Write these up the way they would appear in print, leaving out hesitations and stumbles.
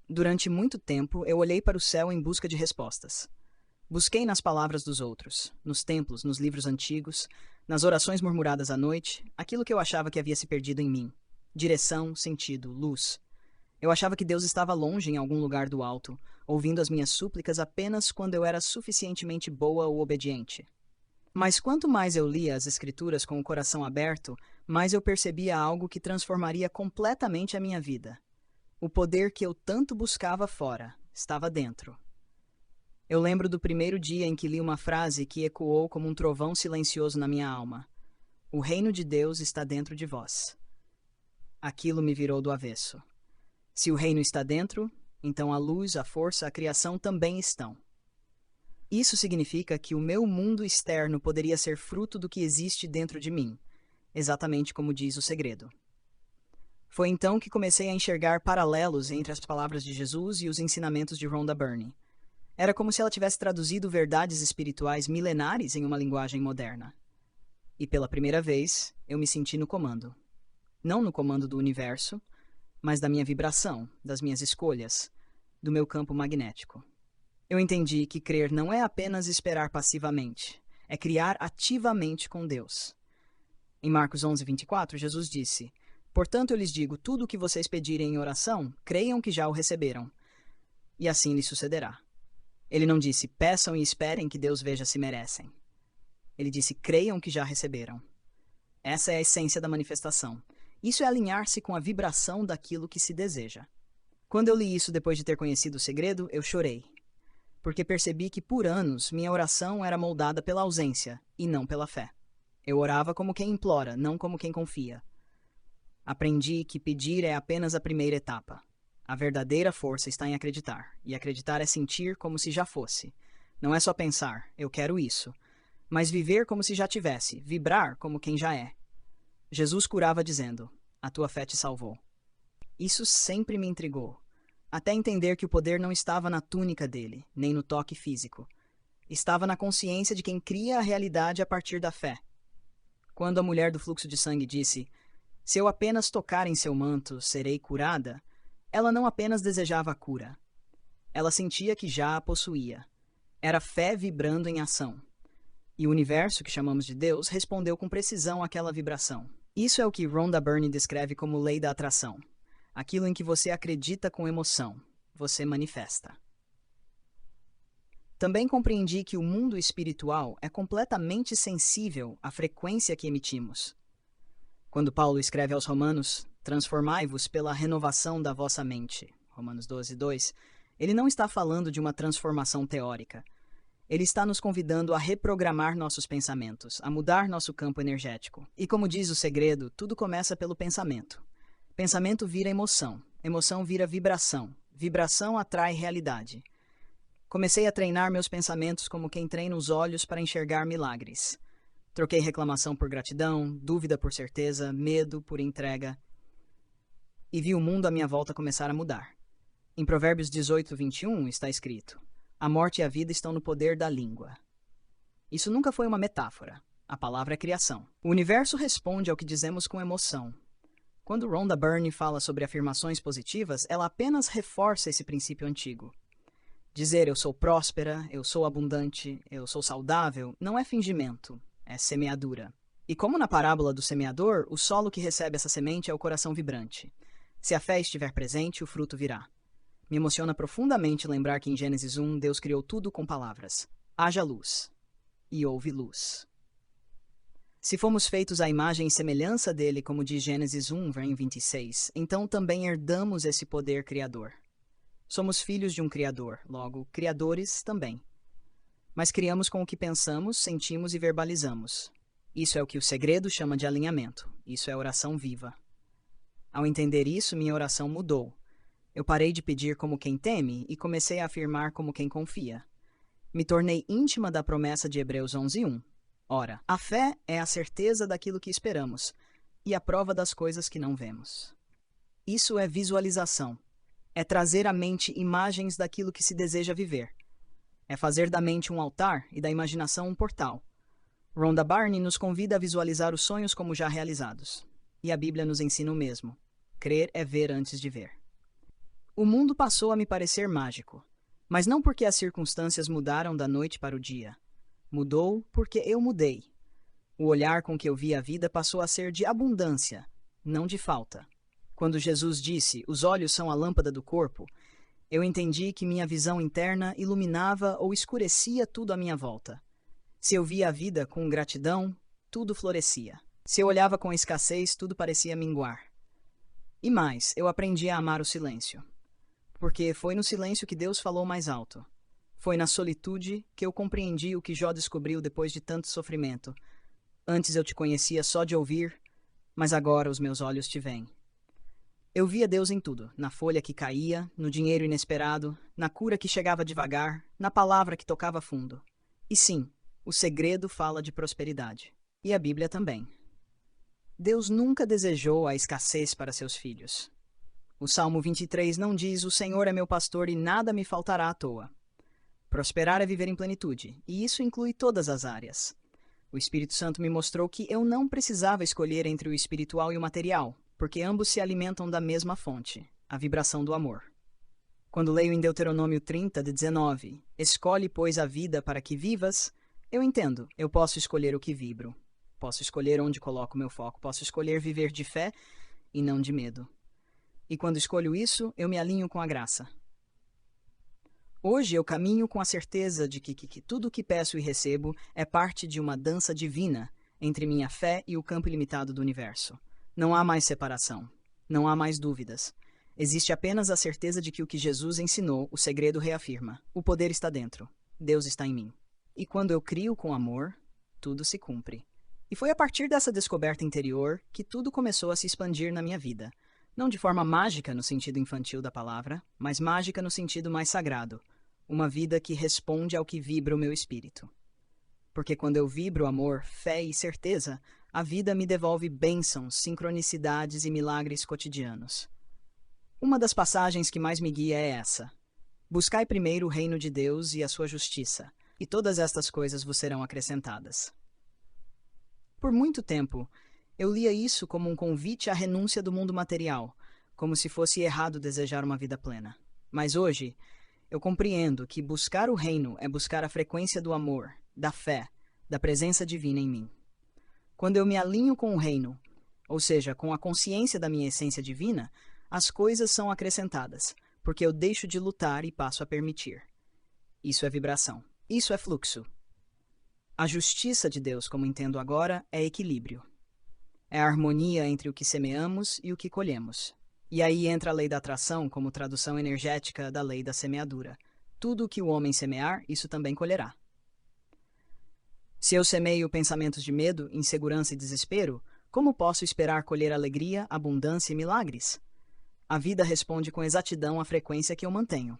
Durante muito tempo, eu olhei para o céu em busca de respostas. Busquei nas palavras dos outros, nos templos, nos livros antigos, nas orações murmuradas à noite, aquilo que eu achava que havia se perdido em mim. Direção, sentido, luz. Eu achava que Deus estava longe em algum lugar do alto, ouvindo as minhas súplicas apenas quando eu era suficientemente boa ou obediente. Mas quanto mais eu lia as Escrituras com o coração aberto, mais eu percebia algo que transformaria completamente a minha vida. O poder que eu tanto buscava fora estava dentro. Eu lembro do primeiro dia em que li uma frase que ecoou como um trovão silencioso na minha alma. O reino de Deus está dentro de vós. Aquilo me virou do avesso. Se o reino está dentro, então a luz, a força, a criação também estão. Isso significa que o meu mundo externo poderia ser fruto do que existe dentro de mim, exatamente como diz o segredo. Foi então que comecei a enxergar paralelos entre as palavras de Jesus e os ensinamentos de Rhonda Byrne. Era como se ela tivesse traduzido verdades espirituais milenares em uma linguagem moderna. E pela primeira vez, eu me senti no comando. Não no comando do universo, mas da minha vibração, das minhas escolhas, do meu campo magnético. Eu entendi que crer não é apenas esperar passivamente, é criar ativamente com Deus. Em Marcos 11:24, Jesus disse: "Portanto, eu lhes digo, tudo o que vocês pedirem em oração, creiam que já o receberam, e assim lhes sucederá." Ele não disse, peçam e esperem que Deus veja se merecem. Ele disse, creiam que já receberam. Essa é a essência da manifestação. Isso é alinhar-se com a vibração daquilo que se deseja. Quando eu li isso depois de ter conhecido o segredo, eu chorei. Porque percebi que por anos minha oração era moldada pela ausência e não pela fé. Eu orava como quem implora, não como quem confia. Aprendi que pedir é apenas a primeira etapa. A verdadeira força está em acreditar, e acreditar é sentir como se já fosse. Não é só pensar, eu quero isso, mas viver como se já tivesse, vibrar como quem já é. Jesus curava dizendo, a tua fé te salvou. Isso sempre me intrigou, até entender que o poder não estava na túnica dele, nem no toque físico. Estava na consciência de quem cria a realidade a partir da fé. Quando a mulher do fluxo de sangue disse, se eu apenas tocar em seu manto, serei curada, ela não apenas desejava a cura. Ela sentia que já a possuía. Era fé vibrando em ação. E o universo, que chamamos de Deus, respondeu com precisão àquela vibração. Isso é o que Rhonda Byrne descreve como lei da atração. Aquilo em que você acredita com emoção, você manifesta. Também compreendi que o mundo espiritual é completamente sensível à frequência que emitimos. Quando Paulo escreve aos Romanos, transformai-vos pela renovação da vossa mente, Romanos 12:2, ele não está falando de uma transformação teórica. Ele está nos convidando a reprogramar nossos pensamentos, a mudar nosso campo energético. E como diz o segredo, tudo começa pelo pensamento. Pensamento vira emoção, emoção vira vibração, vibração atrai realidade. Comecei a treinar meus pensamentos como quem treina os olhos para enxergar milagres. Troquei reclamação por gratidão, dúvida por certeza, medo por entrega. E vi o mundo à minha volta começar a mudar. Em Provérbios 18:21 está escrito, a morte e a vida estão no poder da língua. Isso nunca foi uma metáfora. A palavra é criação. O universo responde ao que dizemos com emoção. Quando Rhonda Byrne fala sobre afirmações positivas, ela apenas reforça esse princípio antigo. Dizer eu sou próspera, eu sou abundante, eu sou saudável, não é fingimento, é semeadura. E como na parábola do semeador, o solo que recebe essa semente é o coração vibrante. Se a fé estiver presente, o fruto virá. Me emociona profundamente lembrar que em Gênesis 1, Deus criou tudo com palavras. Haja luz. E houve luz. Se fomos feitos à imagem e semelhança dele, como diz Gênesis 1:26, então também herdamos esse poder criador. Somos filhos de um criador, logo, criadores também. Mas criamos com o que pensamos, sentimos e verbalizamos. Isso é o que o segredo chama de alinhamento. Isso é oração viva. Ao entender isso, minha oração mudou. Eu parei de pedir como quem teme e comecei a afirmar como quem confia. Me tornei íntima da promessa de Hebreus 11:1. Ora, a fé é a certeza daquilo que esperamos e a prova das coisas que não vemos. Isso é visualização. É trazer à mente imagens daquilo que se deseja viver. É fazer da mente um altar e da imaginação um portal. Rhonda Byrne nos convida a visualizar os sonhos como já realizados. E a Bíblia nos ensina o mesmo. Crer é ver antes de ver. O mundo passou a me parecer mágico, mas não porque as circunstâncias mudaram da noite para o dia. Mudou porque eu mudei. O olhar com que eu vi a vida passou a ser de abundância, não de falta. Quando Jesus disse, os olhos são a lâmpada do corpo, eu entendi que minha visão interna iluminava ou escurecia tudo à minha volta. Se eu via a vida com gratidão, tudo florescia. Se eu olhava com escassez, tudo parecia minguar. E mais, eu aprendi a amar o silêncio. Porque foi no silêncio que Deus falou mais alto. Foi na solitude que eu compreendi o que Jó descobriu depois de tanto sofrimento. Antes eu te conhecia só de ouvir, mas agora os meus olhos te veem. Eu via Deus em tudo, na folha que caía, no dinheiro inesperado, na cura que chegava devagar, na palavra que tocava fundo. E sim, o segredo fala de prosperidade. E a Bíblia também. Deus nunca desejou a escassez para seus filhos. O Salmo 23 não diz, o Senhor é meu pastor e nada me faltará à toa. Prosperar é viver em plenitude, e isso inclui todas as áreas. O Espírito Santo me mostrou que eu não precisava escolher entre o espiritual e o material, porque ambos se alimentam da mesma fonte, a vibração do amor. Quando leio em Deuteronômio 30, de 19, escolhe, pois, a vida para que vivas, eu entendo, eu posso escolher o que vibro. Posso escolher onde coloco meu foco, posso escolher viver de fé e não de medo. E quando escolho isso, eu me alinho com a graça. Hoje eu caminho com a certeza de que tudo o que peço e recebo é parte de uma dança divina entre minha fé e o campo ilimitado do universo. Não há mais separação. Não há mais dúvidas. Existe apenas a certeza de que o que Jesus ensinou, o segredo reafirma. O poder está dentro. Deus está em mim. E quando eu crio com amor, tudo se cumpre. E foi a partir dessa descoberta interior que tudo começou a se expandir na minha vida. Não de forma mágica no sentido infantil da palavra, mas mágica no sentido mais sagrado. Uma vida que responde ao que vibra o meu espírito. Porque quando eu vibro amor, fé e certeza, a vida me devolve bênçãos, sincronicidades e milagres cotidianos. Uma das passagens que mais me guia é essa. Buscai primeiro o reino de Deus e a sua justiça, e todas estas coisas vos serão acrescentadas. Por muito tempo, eu lia isso como um convite à renúncia do mundo material, como se fosse errado desejar uma vida plena. Mas hoje, eu compreendo que buscar o reino é buscar a frequência do amor, da fé, da presença divina em mim. Quando eu me alinho com o reino, ou seja, com a consciência da minha essência divina, as coisas são acrescentadas, porque eu deixo de lutar e passo a permitir. Isso é vibração. Isso é fluxo. A justiça de Deus, como entendo agora, é equilíbrio. É a harmonia entre o que semeamos e o que colhemos. E aí entra a lei da atração como tradução energética da lei da semeadura. Tudo o que o homem semear, isso também colherá. Se eu semeio pensamentos de medo, insegurança e desespero, como posso esperar colher alegria, abundância e milagres? A vida responde com exatidão à frequência que eu mantenho.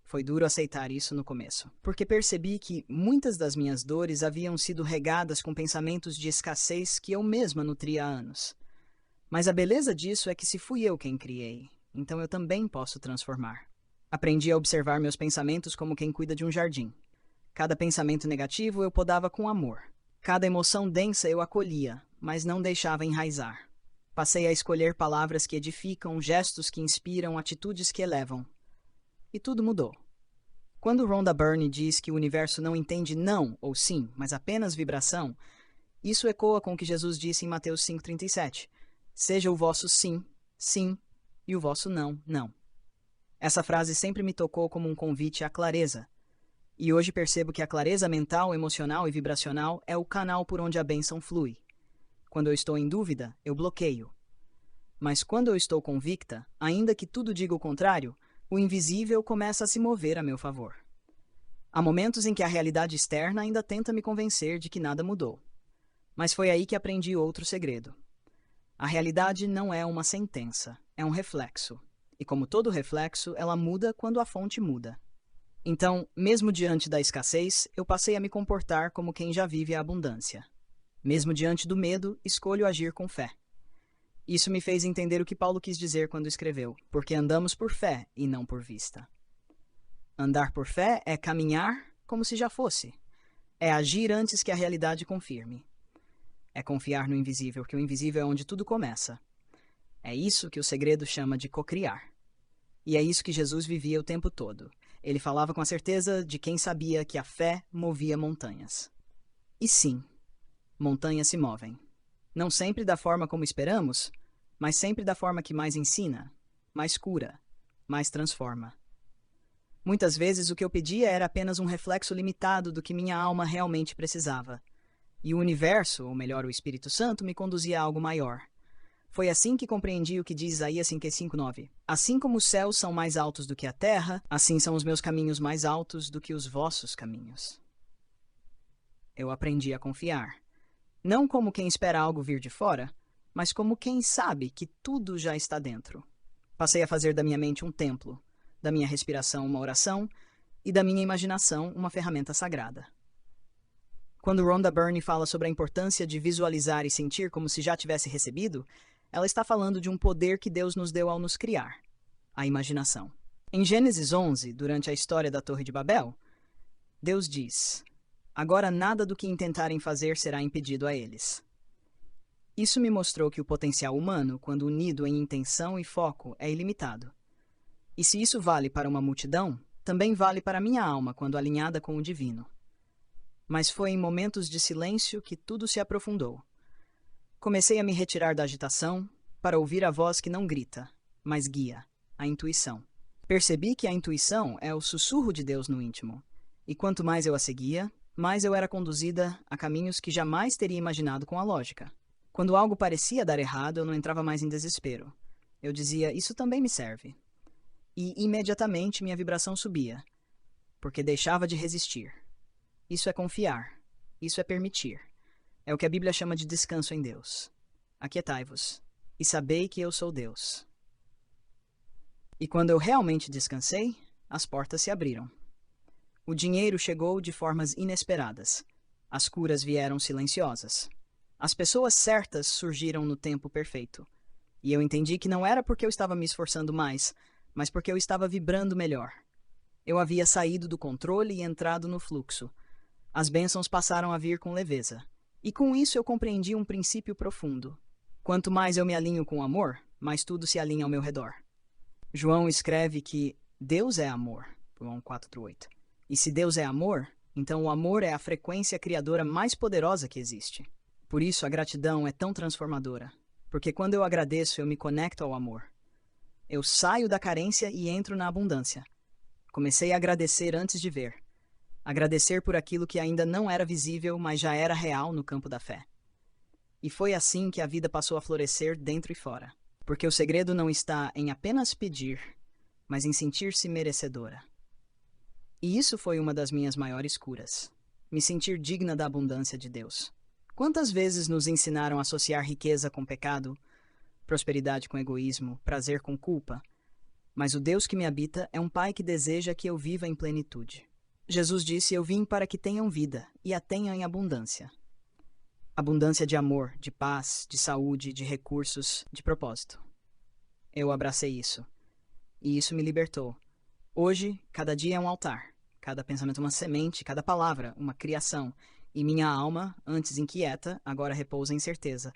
Foi duro aceitar isso no começo, porque percebi que muitas das minhas dores haviam sido regadas com pensamentos de escassez que eu mesma nutria há anos. Mas a beleza disso é que se fui eu quem criei, então eu também posso transformar. Aprendi a observar meus pensamentos como quem cuida de um jardim. Cada pensamento negativo eu podava com amor. Cada emoção densa eu acolhia, mas não deixava enraizar. Passei a escolher palavras que edificam, gestos que inspiram, atitudes que elevam. E tudo mudou. Quando Rhonda Byrne diz que o universo não entende não ou sim, mas apenas vibração, isso ecoa com o que Jesus disse em Mateus 5,37. Seja o vosso sim, sim, e o vosso não, não. Essa frase sempre me tocou como um convite à clareza. E hoje percebo que a clareza mental, emocional e vibracional é o canal por onde a bênção flui. Quando eu estou em dúvida, eu bloqueio. Mas quando eu estou convicta, ainda que tudo diga o contrário, o invisível começa a se mover a meu favor. Há momentos em que a realidade externa ainda tenta me convencer de que nada mudou. Mas foi aí que aprendi outro segredo. A realidade não é uma sentença, é um reflexo. E como todo reflexo, ela muda quando a fonte muda. Então, mesmo diante da escassez, eu passei a me comportar como quem já vive a abundância. Mesmo diante do medo, escolho agir com fé. Isso me fez entender o que Paulo quis dizer quando escreveu, porque andamos por fé e não por vista. Andar por fé é caminhar como se já fosse. É agir antes que a realidade confirme. É confiar no invisível, que o invisível é onde tudo começa. É isso que o segredo chama de cocriar. E é isso que Jesus vivia o tempo todo. Ele falava com a certeza de quem sabia que a fé movia montanhas. E sim, montanhas se movem. Não sempre da forma como esperamos, mas sempre da forma que mais ensina, mais cura, mais transforma. Muitas vezes o que eu pedia era apenas um reflexo limitado do que minha alma realmente precisava. E o universo, ou melhor, o Espírito Santo, me conduzia a algo maior. Foi assim que compreendi o que diz Isaías 55:9. Assim como os céus são mais altos do que a terra, assim são os meus caminhos mais altos do que os vossos caminhos. Eu aprendi a confiar. Não como quem espera algo vir de fora, mas como quem sabe que tudo já está dentro. Passei a fazer da minha mente um templo, da minha respiração uma oração e da minha imaginação uma ferramenta sagrada. Quando Rhonda Byrne fala sobre a importância de visualizar e sentir como se já tivesse recebido, ela está falando de um poder que Deus nos deu ao nos criar, a imaginação. Em Gênesis 11, durante a história da Torre de Babel, Deus diz: "Agora nada do que intentarem fazer será impedido a eles." Isso me mostrou que o potencial humano, quando unido em intenção e foco, é ilimitado. E se isso vale para uma multidão, também vale para minha alma quando alinhada com o divino. Mas foi em momentos de silêncio que tudo se aprofundou. Comecei a me retirar da agitação para ouvir a voz que não grita, mas guia, a intuição. Percebi que a intuição é o sussurro de Deus no íntimo, e quanto mais eu a seguia, mais eu era conduzida a caminhos que jamais teria imaginado com a lógica. Quando algo parecia dar errado, eu não entrava mais em desespero. Eu dizia, isso também me serve. E imediatamente minha vibração subia, porque deixava de resistir. Isso é confiar. Isso é permitir. É o que a Bíblia chama de descanso em Deus. Aquietai-vos, e sabei que eu sou Deus. E quando eu realmente descansei, as portas se abriram. O dinheiro chegou de formas inesperadas. As curas vieram silenciosas. As pessoas certas surgiram no tempo perfeito. E eu entendi que não era porque eu estava me esforçando mais, mas porque eu estava vibrando melhor. Eu havia saído do controle e entrado no fluxo. As bênçãos passaram a vir com leveza. E com isso eu compreendi um princípio profundo. Quanto mais eu me alinho com o amor, mais tudo se alinha ao meu redor. João escreve que Deus é amor, João 4:8. E se Deus é amor, então o amor é a frequência criadora mais poderosa que existe. Por isso a gratidão é tão transformadora, porque quando eu agradeço eu me conecto ao amor. Eu saio da carência e entro na abundância. Comecei a agradecer antes de ver. Agradecer por aquilo que ainda não era visível, mas já era real no campo da fé. E foi assim que a vida passou a florescer dentro e fora. Porque o segredo não está em apenas pedir, mas em sentir-se merecedora. E isso foi uma das minhas maiores curas. Me sentir digna da abundância de Deus. Quantas vezes nos ensinaram a associar riqueza com pecado, prosperidade com egoísmo, prazer com culpa? Mas o Deus que me habita é um Pai que deseja que eu viva em plenitude. Jesus disse, eu vim para que tenham vida, e a tenham em abundância. Abundância de amor, de paz, de saúde, de recursos, de propósito. Eu abracei isso. E isso me libertou. Hoje, cada dia é um altar. Cada pensamento uma semente, cada palavra uma criação. E minha alma, antes inquieta, agora repousa em certeza.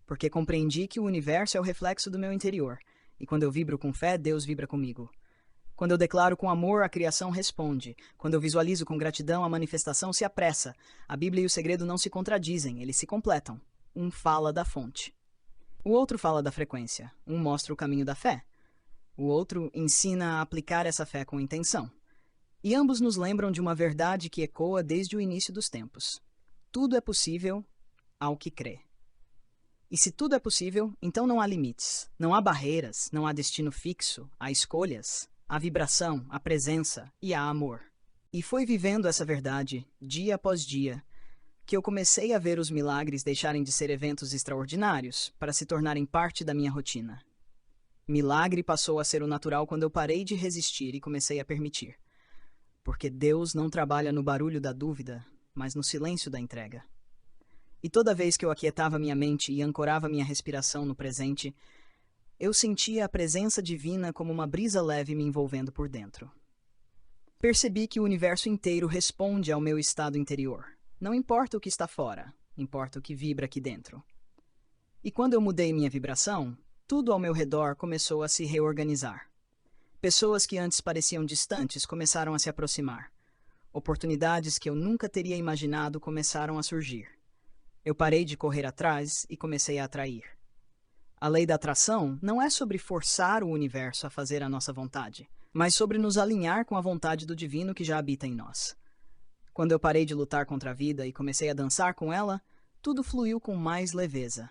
Porque compreendi que o universo é o reflexo do meu interior. E quando eu vibro com fé, Deus vibra comigo. Quando eu declaro com amor, a criação responde. Quando eu visualizo com gratidão, a manifestação se apressa. A Bíblia e o segredo não se contradizem, eles se completam. Um fala da fonte. O outro fala da frequência. Um mostra o caminho da fé. O outro ensina a aplicar essa fé com intenção. E ambos nos lembram de uma verdade que ecoa desde o início dos tempos. Tudo é possível ao que crê. E se tudo é possível, então não há limites, não há barreiras, não há destino fixo, há escolhas, há vibração, há presença e há amor. E foi vivendo essa verdade, dia após dia, que eu comecei a ver os milagres deixarem de ser eventos extraordinários para se tornarem parte da minha rotina. Milagre passou a ser o natural quando eu parei de resistir e comecei a permitir. Porque Deus não trabalha no barulho da dúvida, mas no silêncio da entrega. E toda vez que eu aquietava minha mente e ancorava minha respiração no presente, eu sentia a presença divina como uma brisa leve me envolvendo por dentro. Percebi que o universo inteiro responde ao meu estado interior. Não importa o que está fora, importa o que vibra aqui dentro. E quando eu mudei minha vibração, tudo ao meu redor começou a se reorganizar. Pessoas que antes pareciam distantes começaram a se aproximar. Oportunidades que eu nunca teria imaginado começaram a surgir. Eu parei de correr atrás e comecei a atrair. A lei da atração não é sobre forçar o universo a fazer a nossa vontade, mas sobre nos alinhar com a vontade do divino que já habita em nós. Quando eu parei de lutar contra a vida e comecei a dançar com ela, tudo fluiu com mais leveza.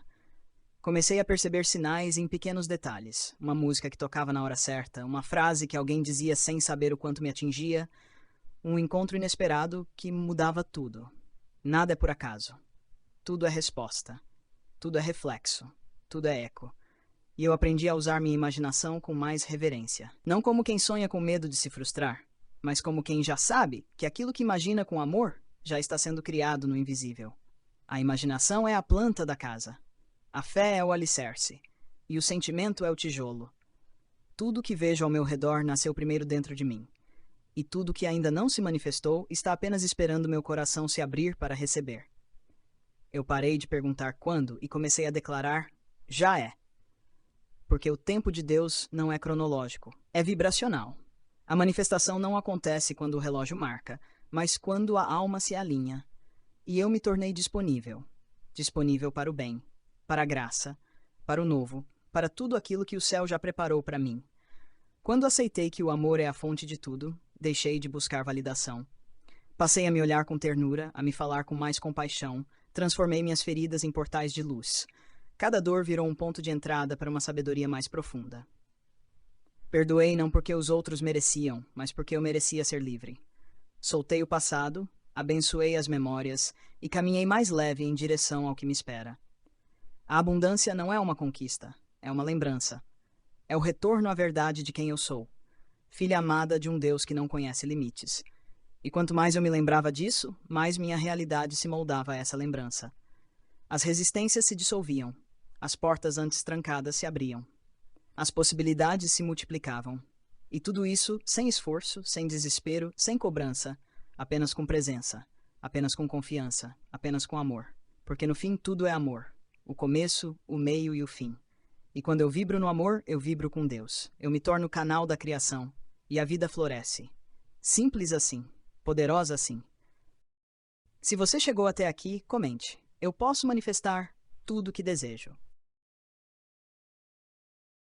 Comecei a perceber sinais em pequenos detalhes. Uma música que tocava na hora certa, uma frase que alguém dizia sem saber o quanto me atingia, um encontro inesperado que mudava tudo. Nada é por acaso. Tudo é resposta. Tudo é reflexo. Tudo é eco. E eu aprendi a usar minha imaginação com mais reverência. Não como quem sonha com medo de se frustrar, mas como quem já sabe que aquilo que imagina com amor já está sendo criado no invisível. A imaginação é a planta da casa. A fé é o alicerce. E o sentimento é o tijolo. Tudo que vejo ao meu redor nasceu primeiro dentro de mim. E tudo que ainda não se manifestou está apenas esperando meu coração se abrir para receber. Eu parei de perguntar quando e comecei a declarar: já é. Porque o tempo de Deus não é cronológico, é vibracional. A manifestação não acontece quando o relógio marca, mas quando a alma se alinha. E eu me tornei disponível. Disponível para o bem, para a graça, para o novo, para tudo aquilo que o céu já preparou para mim. Quando aceitei que o amor é a fonte de tudo, deixei de buscar validação. Passei a me olhar com ternura, a me falar com mais compaixão, transformei minhas feridas em portais de luz. Cada dor virou um ponto de entrada para uma sabedoria mais profunda. Perdoei não porque os outros mereciam, mas porque eu merecia ser livre. Soltei o passado, abençoei as memórias e caminhei mais leve em direção ao que me espera. A abundância não é uma conquista, é uma lembrança. É o retorno à verdade de quem eu sou, filha amada de um Deus que não conhece limites. E quanto mais eu me lembrava disso, mais minha realidade se moldava a essa lembrança. As resistências se dissolviam, as portas antes trancadas se abriam. As possibilidades se multiplicavam. E tudo isso sem esforço, sem desespero, sem cobrança, apenas com presença, apenas com confiança, apenas com amor. Porque no fim tudo é amor. O começo, o meio e o fim. E quando eu vibro no amor, eu vibro com Deus. Eu me torno canal da criação. E a vida floresce. Simples assim. Poderosa assim. Se você chegou até aqui, comente. Eu posso manifestar tudo o que desejo.